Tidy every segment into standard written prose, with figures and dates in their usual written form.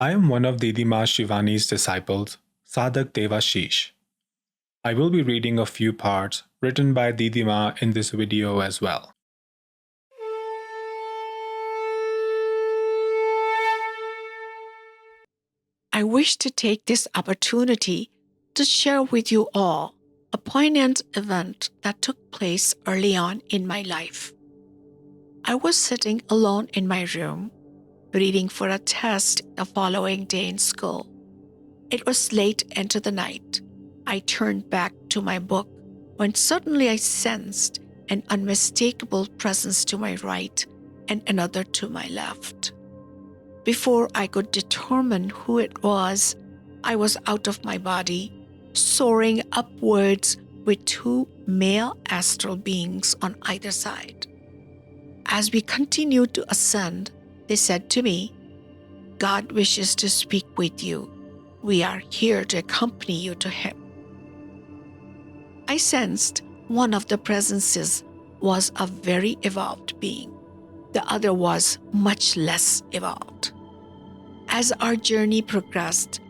I am one of Didi Ma Shivani's disciples, Sadak Devashish. I will be reading a few parts written by Didima in this video as well. I wish to take this opportunity to share with you all a poignant event that took place early on in my life. I was sitting alone in my room, reading for a test the following day in school. It was late into the night. I turned back to my book when suddenly I sensed an unmistakable presence to my right and another to my left. Before I could determine who it was, I was out of my body, soaring upwards with two male astral beings on either side. As we continued to ascend, they said to me, "God wishes to speak with you. We are here to accompany you to Him." I sensed one of the presences was a very evolved being. The other was much less evolved. As our journey progressed,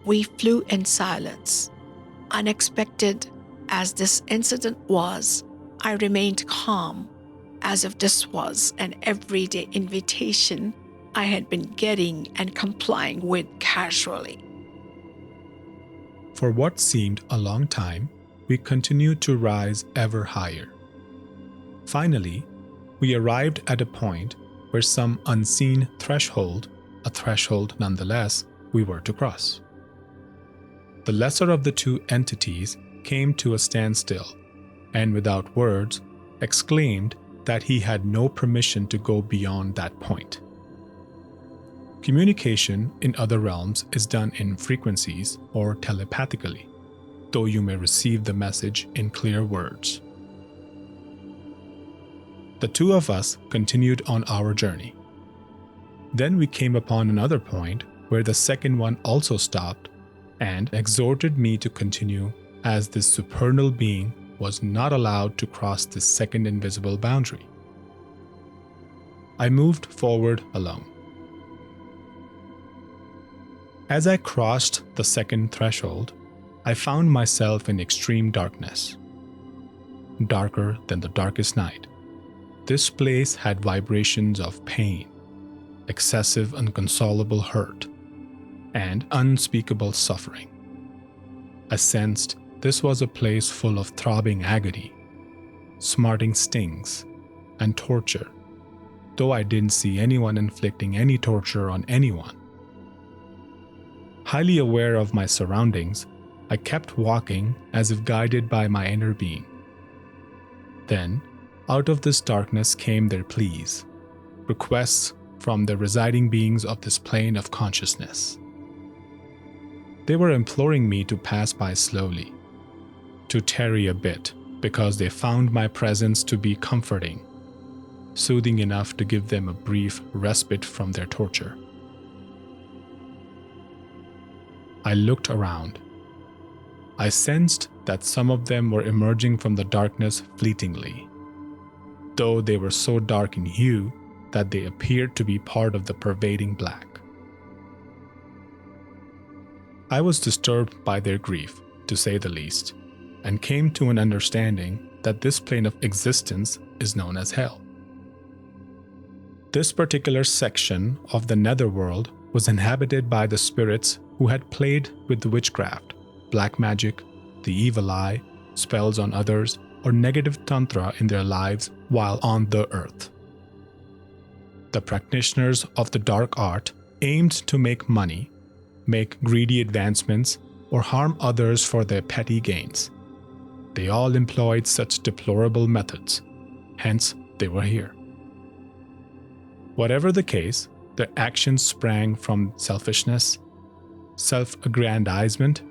we flew in silence. Unexpected as this incident was, I remained calm, as if this was an everyday invitation I had been getting and complying with casually. For what seemed a long time, we continued to rise ever higher. Finally, we arrived at a point where some unseen threshold, a threshold nonetheless, we were to cross. The lesser of the two entities came to a standstill, and without words, exclaimed that he had no permission to go beyond that point. Communication in other realms is done in frequencies or telepathically, though you may receive the message in clear words. The two of us continued on our journey. Then we came upon another point where the second one also stopped and exhorted me to continue, as this supernal being was not allowed to cross this second invisible boundary. I moved forward alone. As I crossed the second threshold, I found myself in extreme darkness. Darker than the darkest night. This place had vibrations of pain, excessive inconsolable hurt, and unspeakable suffering. I sensed this was a place full of throbbing agony, smarting stings, and torture, though I didn't see anyone inflicting any torture on anyone. Highly aware of my surroundings, I kept walking as if guided by my inner being. Then, out of this darkness came their pleas, requests from the residing beings of this plane of consciousness. They were imploring me to pass by slowly, to tarry a bit, because they found my presence to be comforting, soothing enough to give them a brief respite from their torture. I looked around. I sensed that some of them were emerging from the darkness fleetingly, though they were so dark in hue that they appeared to be part of the pervading black. I was disturbed by their grief, to say the least, and came to an understanding that this plane of existence is known as hell. This particular section of the netherworld was inhabited by the spirits who had played with witchcraft, black magic, the evil eye, spells on others, or negative tantra in their lives while on the earth. The practitioners of the dark art aimed to make money, make greedy advancements, or harm others for their petty gains. They all employed such deplorable methods, hence they were here. Whatever the case, their actions sprang from selfishness, self-aggrandizement,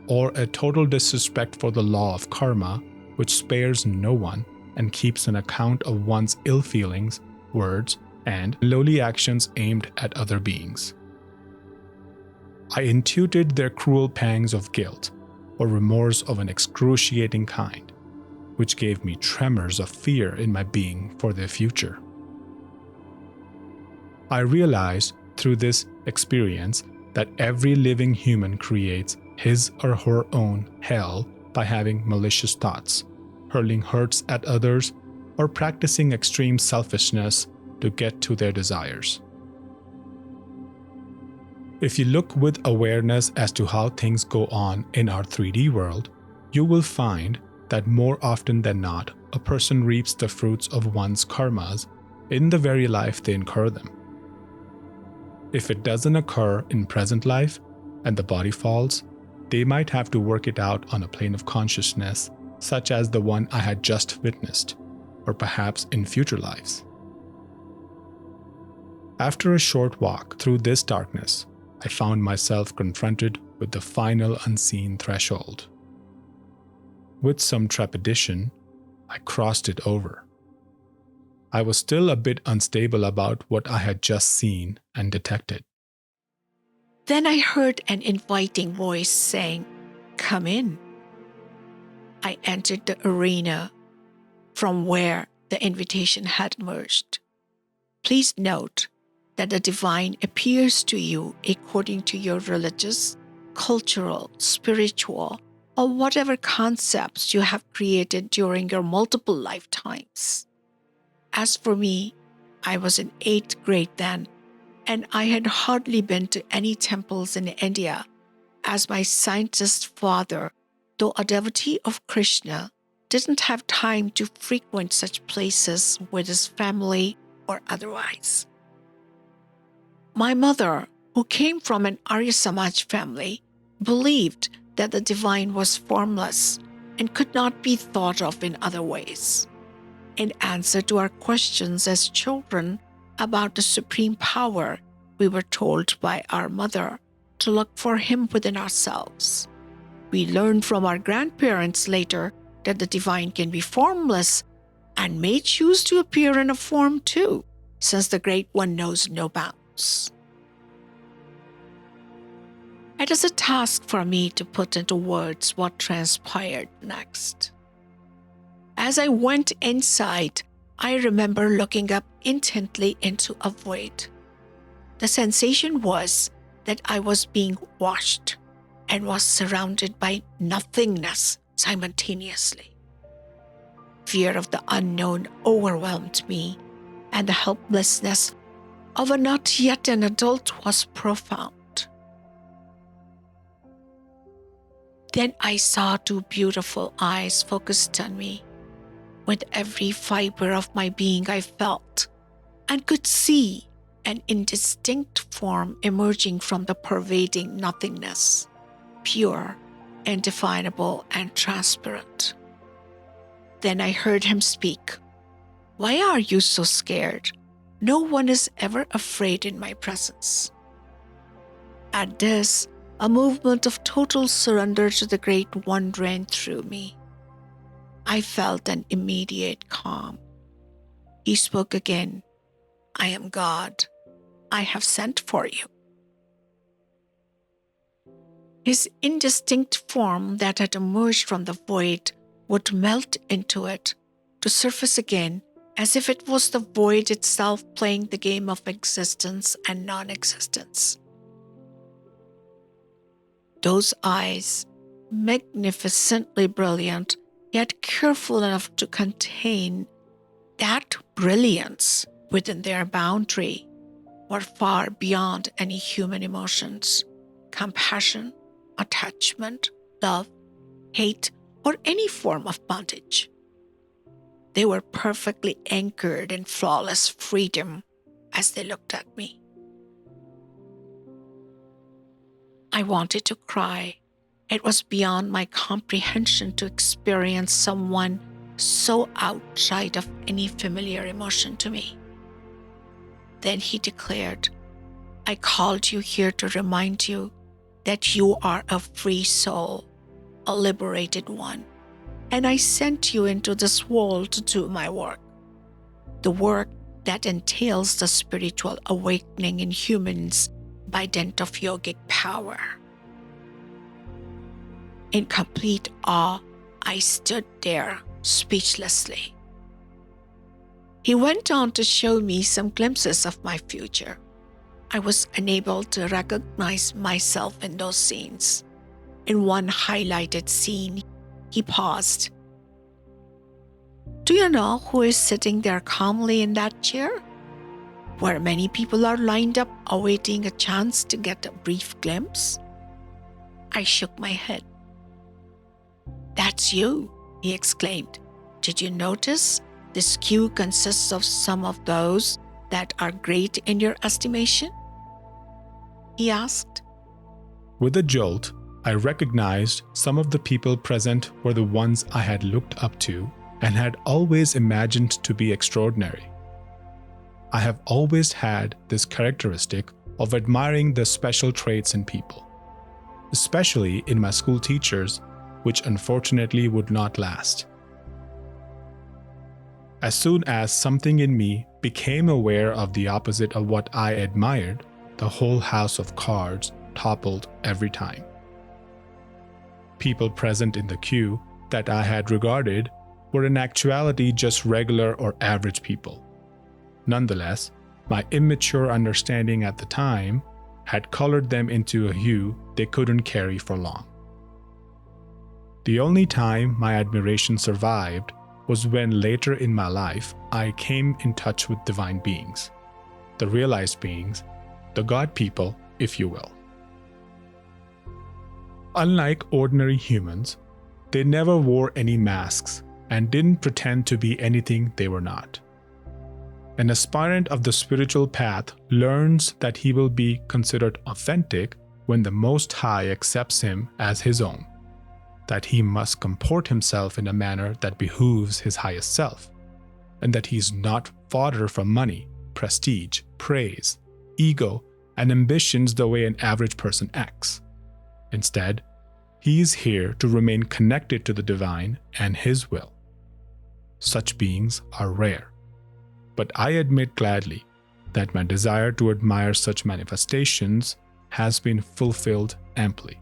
or a total disrespect for the law of karma, which spares no one and keeps an account of one's ill feelings, words, and lowly actions aimed at other beings. I intuited their cruel pangs of guilt, or remorse of an excruciating kind, which gave me tremors of fear in my being for their future. I realized through this experience that every living human creates his or her own hell by having malicious thoughts, hurling hurts at others, or practicing extreme selfishness to get to their desires. If you look with awareness as to how things go on in our 3D world, you will find that more often than not, a person reaps the fruits of one's karmas in the very life they incur them. If it doesn't occur in present life and the body falls, they might have to work it out on a plane of consciousness, such as the one I had just witnessed, or perhaps in future lives. After a short walk through this darkness, I found myself confronted with the final unseen threshold. With some trepidation, I crossed it over. I was still a bit unstable about what I had just seen and detected. Then I heard an inviting voice saying, "Come in." I entered the arena from where the invitation had emerged. Please note that the divine appears to you according to your religious, cultural, spiritual, or whatever concepts you have created during your multiple lifetimes. As for me, I was in 8th grade then, and I had hardly been to any temples in India, as my scientist father, though a devotee of Krishna, didn't have time to frequent such places with his family or otherwise. My mother, who came from an Arya Samaj family, believed that the divine was formless and could not be thought of in other ways. In answer to our questions as children about the supreme power, we were told by our mother to look for him within ourselves. We learned from our grandparents later that the divine can be formless and may choose to appear in a form too, since the Great One knows no bounds. It is a task for me to put into words what transpired next. As I went inside, I remember looking up intently into a void. The sensation was that I was being washed and was surrounded by nothingness simultaneously. Fear of the unknown overwhelmed me, and the helplessness of a not yet an adult was profound. Then I saw 2 beautiful eyes focused on me. With every fiber of my being I felt and could see an indistinct form emerging from the pervading nothingness, pure, indefinable, and transparent. Then I heard him speak. "Why are you so scared? No one is ever afraid in my presence." At this, a movement of total surrender to the Great One ran through me. I felt an immediate calm. He spoke again. "I am God. I have sent for you." His indistinct form that had emerged from the void would melt into it, to surface again as if it was the void itself playing the game of existence and non-existence. Those eyes, magnificently brilliant, yet careful enough to contain that brilliance within their boundary, were far beyond any human emotions, compassion, attachment, love, hate, or any form of bondage. They were perfectly anchored in flawless freedom as they looked at me. I wanted to cry. It was beyond my comprehension to experience someone so outside of any familiar emotion to me. Then he declared, "I called you here to remind you that you are a free soul, a liberated one, and I sent you into this world to do my work. The work that entails the spiritual awakening in humans by dint of yogic power." In complete awe, I stood there speechlessly. He went on to show me some glimpses of my future. I was unable to recognize myself in those scenes. In one highlighted scene, he paused. Do you know who is sitting there calmly in that chair? Where many people are lined up awaiting a chance to get a brief glimpse? I shook my head. That's you, he exclaimed. Did you notice this queue consists of some of those that are great in your estimation? He asked. With a jolt, I recognized some of the people present were the ones I had looked up to and had always imagined to be extraordinary. I have always had this characteristic of admiring the special traits in people, especially in my school teachers, which unfortunately would not last. As soon as something in me became aware of the opposite of what I admired, the whole house of cards toppled every time. People present in the queue that I had regarded were in actuality just regular or average people. Nonetheless, my immature understanding at the time had colored them into a hue they couldn't carry for long. The only time my admiration survived was when later in my life I came in touch with divine beings, the realized beings, the God people, if you will. Unlike ordinary humans, they never wore any masks and didn't pretend to be anything they were not. An aspirant of the spiritual path learns that he will be considered authentic when the Most High accepts him as his own, that he must comport himself in a manner that behooves his highest self, and that he is not fodder for money, prestige, praise, ego, and ambitions the way an average person acts. Instead, he is here to remain connected to the divine and his will. Such beings are rare, but I admit gladly that my desire to admire such manifestations has been fulfilled amply.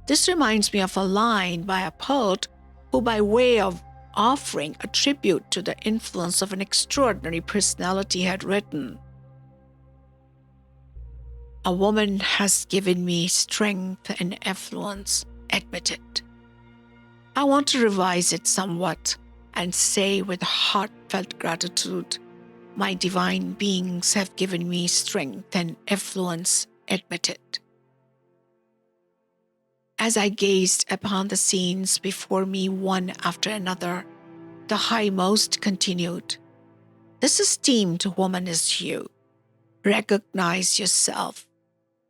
This reminds me of a line by a poet who, by way of offering a tribute to the influence of an extraordinary personality, had written, "A woman has given me strength and affluence, admit it." I want to revise it somewhat and say with heartfelt gratitude, my divine beings have given me strength and affluence, admit it. As I gazed upon the scenes before me one after another, the highmost continued, "This esteemed woman is you. Recognize yourself.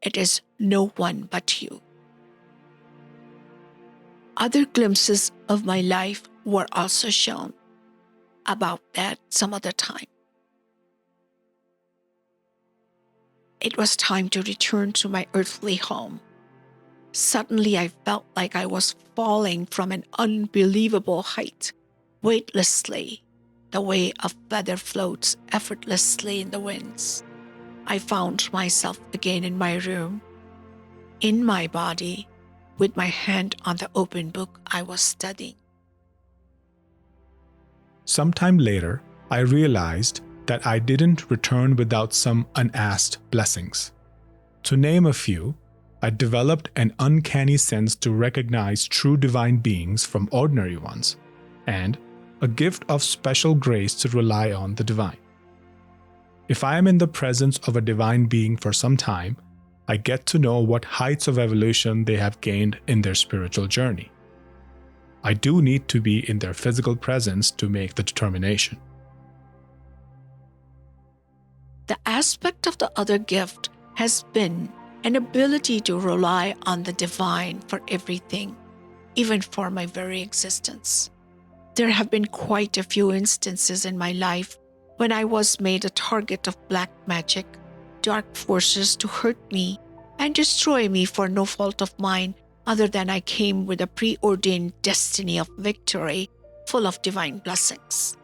It is no one but you." Other glimpses of my life were also shown. About that some other time. It was time to return to my earthly home. Suddenly I felt like I was falling from an unbelievable height, weightlessly, the way a feather floats effortlessly in the winds. I found myself again in my room, in my body, with my hand on the open book I was studying. Sometime later, I realized that I didn't return without some unasked blessings. To name a few, I developed an uncanny sense to recognize true divine beings from ordinary ones, and a gift of special grace to rely on the divine. If I am in the presence of a divine being for some time, I get to know what heights of evolution they have gained in their spiritual journey. I do need to be in their physical presence to make the determination. The aspect of the other gift has been an ability to rely on the divine for everything, even for my very existence. There have been quite a few instances in my life when I was made a target of black magic, dark forces to hurt me and destroy me for no fault of mine other than I came with a preordained destiny of victory full of divine blessings.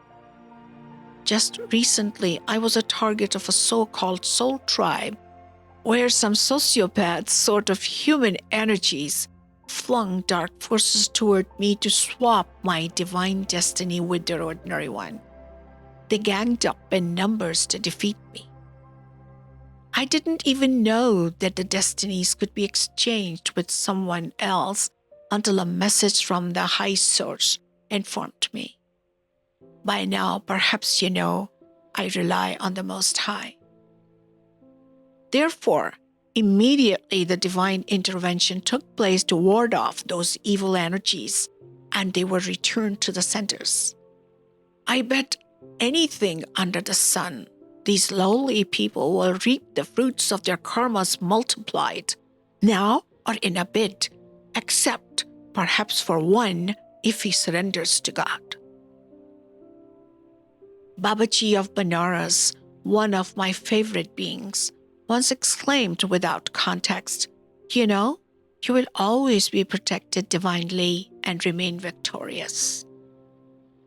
Just recently, I was a target of a so-called soul tribe where some sociopaths, sort of human energies, flung dark forces toward me to swap my divine destiny with their ordinary one. They ganged up in numbers to defeat me. I didn't even know that the destinies could be exchanged with someone else until a message from the high source informed me. By now, perhaps you know, I rely on the Most High. Therefore, immediately the divine intervention took place to ward off those evil energies, and they were returned to the centers. I bet anything under the sun, these lowly people will reap the fruits of their karmas multiplied, now or in a bit, except perhaps for one if he surrenders to God. Babaji of Banaras, one of my favorite beings, once exclaimed without context, "You know, you will always be protected divinely and remain victorious."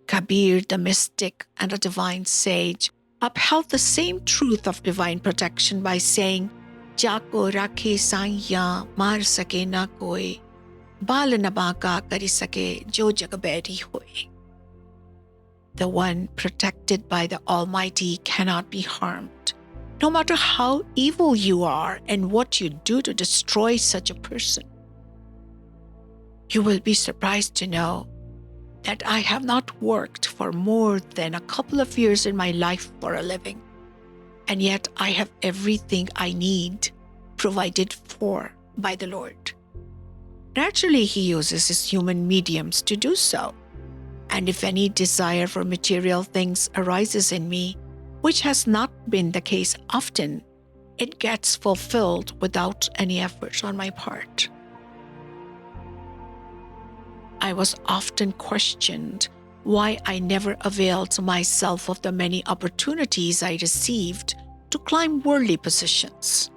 Kabir, the mystic and a divine sage, upheld the same truth of divine protection by saying, "Jako rakhe saiya mar sake na koi, bal na baka kari sake jo jag bairi hoy." The one protected by the Almighty cannot be harmed, no matter how evil you are and what you do to destroy such a person. You will be surprised to know that I have not worked for more than a couple of years in my life for a living, and yet I have everything I need provided for by the Lord. Naturally, He uses His human mediums to do so, and if any desire for material things arises in me, which has not been the case often, it gets fulfilled without any effort on my part. I was often questioned why I never availed myself of the many opportunities I received to climb worldly positions.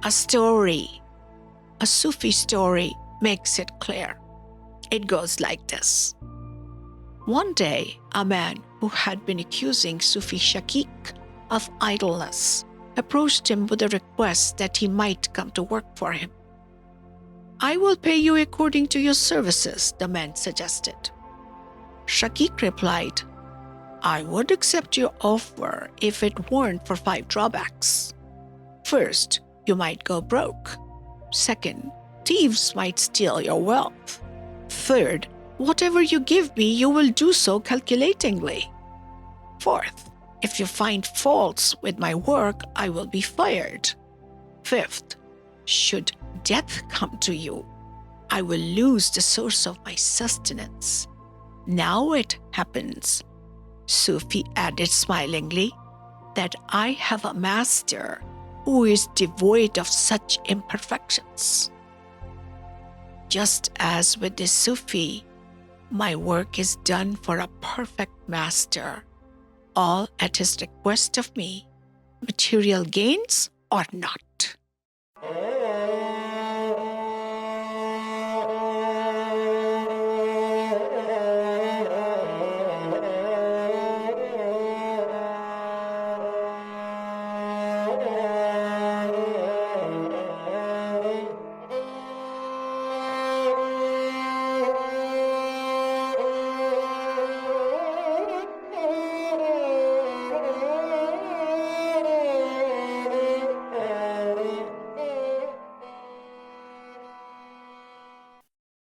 A Sufi story, makes it clear. It goes like this. One day, a man who had been accusing Sufi Shakik of idleness approached him with a request that he might come to work for him. "I will pay you according to your services," the man suggested. Shakik replied, "I would accept your offer if it weren't for 5 drawbacks. First, you might go broke. Second, thieves might steal your wealth. Third, whatever you give me, you will do so calculatingly. Fourth, if you find faults with my work, I will be fired. Fifth, should death come to you, I will lose the source of my sustenance. Now it happens," Sufi added smilingly, "that I have a master who is devoid of such imperfections. Just as with this Sufi, my work is done for a perfect master, all at his request of me, material gains or not."